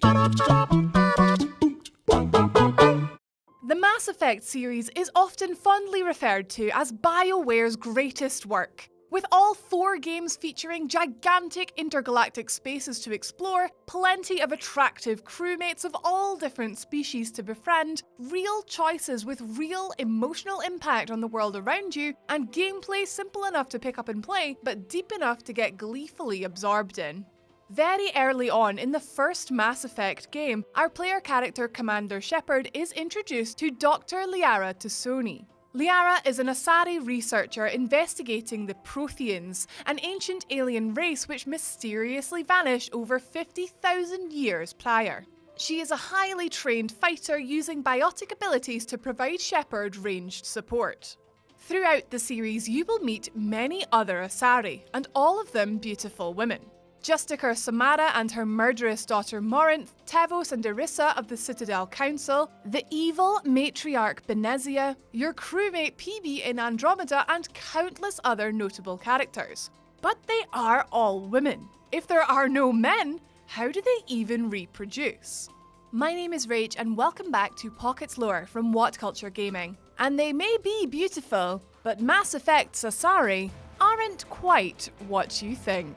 The Mass Effect series is often fondly referred to as BioWare's greatest work. With all 4 games featuring gigantic intergalactic spaces to explore, plenty of attractive crewmates of all different species to befriend, real choices with real emotional impact on the world around you, and gameplay simple enough to pick up and play, but deep enough to get gleefully absorbed in. Very early on in the first Mass Effect game, our player character Commander Shepard is introduced to Dr. Liara T'Soni. Liara is an Asari researcher investigating the Protheans, an ancient alien race which mysteriously vanished over 50,000 years prior. She is a highly trained fighter using biotic abilities to provide Shepard ranged support. Throughout the series, you will meet many other Asari, and all of them beautiful women. Justicar Samara and her murderous daughter Morinth, Tevos and Irissa of the Citadel Council, the evil matriarch Benezia, your crewmate PB in Andromeda, and countless other notable characters. But they are all women. If there are no men, how do they even reproduce? My name is Rach and welcome back to Pockets Lore from WhatCulture Gaming. And they may be beautiful, but Mass Effect's Asari aren't quite what you think.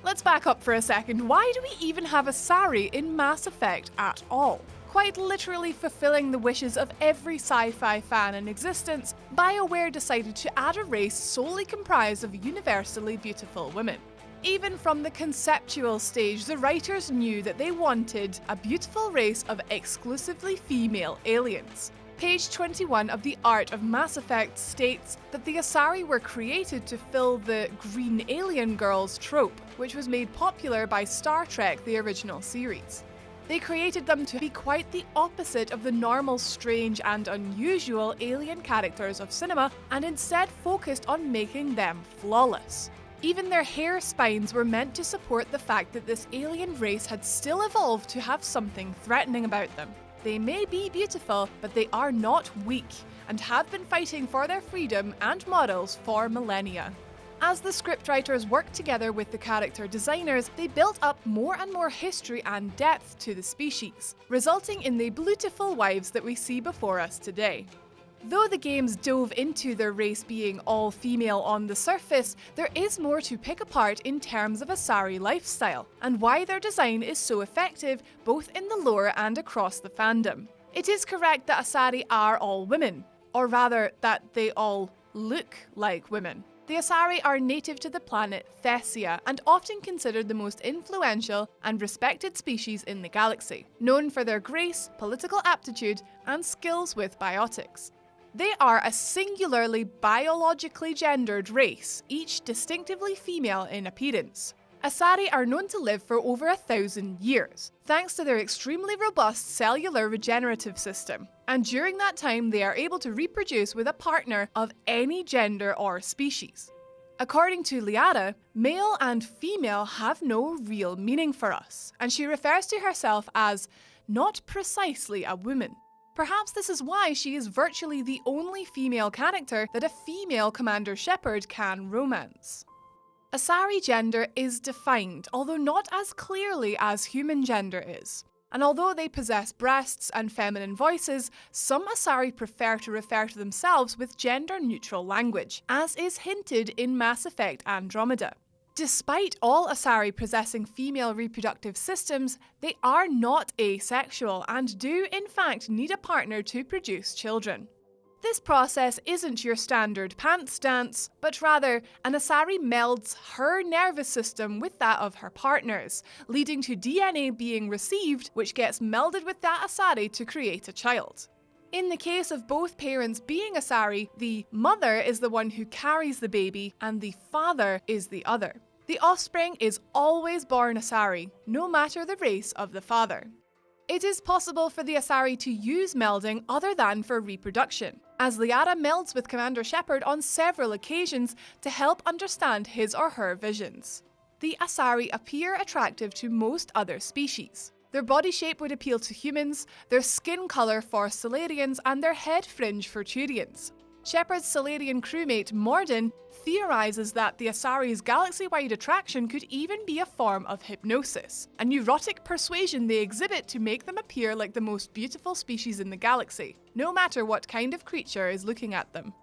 Let's back up for a second. Why do we even have Asari in Mass Effect at all? Quite literally fulfilling the wishes of every sci-fi fan in existence, BioWare decided to add a race solely comprised of universally beautiful women. Even from the conceptual stage, the writers knew that they wanted a beautiful race of exclusively female aliens. Page 21 of The Art of Mass Effect states that the Asari were created to fill the green alien girls trope, which was made popular by Star Trek, the original series. They created them to be quite the opposite of the normal, strange and unusual alien characters of cinema, and instead focused on making them flawless. Even their hair spines were meant to support the fact that this alien race had still evolved to have something threatening about them. They may be beautiful, but they are not weak, and have been fighting for their freedom and morals for millennia. As the scriptwriters worked together with the character designers, they built up more and more history and depth to the species, resulting in the beautiful wives that we see before us today. Though the games dove into their race being all female on the surface, there is more to pick apart in terms of Asari lifestyle, and why their design is so effective both in the lore and across the fandom. It is correct that Asari are all women, or rather that they all look like women. The Asari are native to the planet Thessia and often considered the most influential and respected species in the galaxy, known for their grace, political aptitude, and skills with biotics. They are a singularly biologically gendered race, each distinctively female in appearance. Asari are known to live for over 1,000 years, thanks to their extremely robust cellular regenerative system, and during that time they are able to reproduce with a partner of any gender or species. According to Liara, male and female have no real meaning for us, and she refers to herself as not precisely a woman. Perhaps this is why she is virtually the only female character that a female Commander Shepard can romance. Asari gender is defined, although not as clearly as human gender is. And although they possess breasts and feminine voices, some Asari prefer to refer to themselves with gender-neutral language, as is hinted in Mass Effect Andromeda. Despite all Asari possessing female reproductive systems, they are not asexual and do in fact need a partner to produce children. This process isn't your standard pants dance, but rather an Asari melds her nervous system with that of her partner's, leading to DNA being received which gets melded with that Asari to create a child. In the case of both parents being Asari, the mother is the one who carries the baby and the father is the other. The offspring is always born Asari, no matter the race of the father. It is possible for the Asari to use melding other than for reproduction, as Liara melds with Commander Shepard on several occasions to help understand his or her visions. The Asari appear attractive to most other species. Their body shape would appeal to humans, their skin colour for Solarians, and their head fringe for Turians. Shepard's Salarian crewmate Morden theorizes that the Asari's galaxy-wide attraction could even be a form of hypnosis, a neurotic persuasion they exhibit to make them appear like the most beautiful species in the galaxy, no matter what kind of creature is looking at them.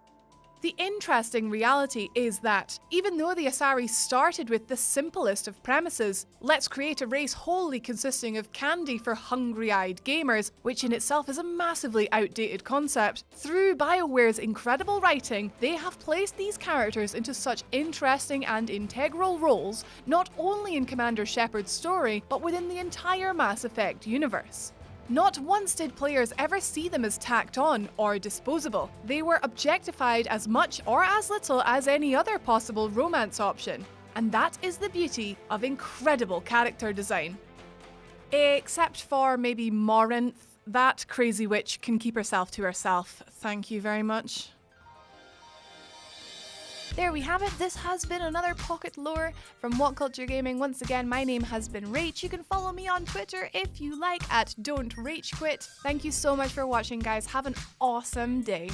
The interesting reality is that, even though the Asari started with the simplest of premises, let's create a race wholly consisting of candy for hungry-eyed gamers, which in itself is a massively outdated concept, through BioWare's incredible writing, they have placed these characters into such interesting and integral roles, not only in Commander Shepard's story, but within the entire Mass Effect universe. Not once did players ever see them as tacked on or disposable. They were objectified as much or as little as any other possible romance option. And that is the beauty of incredible character design. Except for maybe Morinth. That crazy witch can keep herself to herself. Thank you very much. There we have it. This has been another Pocket Lore from WhatCulture Gaming. Once again, my name has been Rach. You can follow me on Twitter if you like at Don't Rage Quit. Thank you so much for watching, guys. Have an awesome day.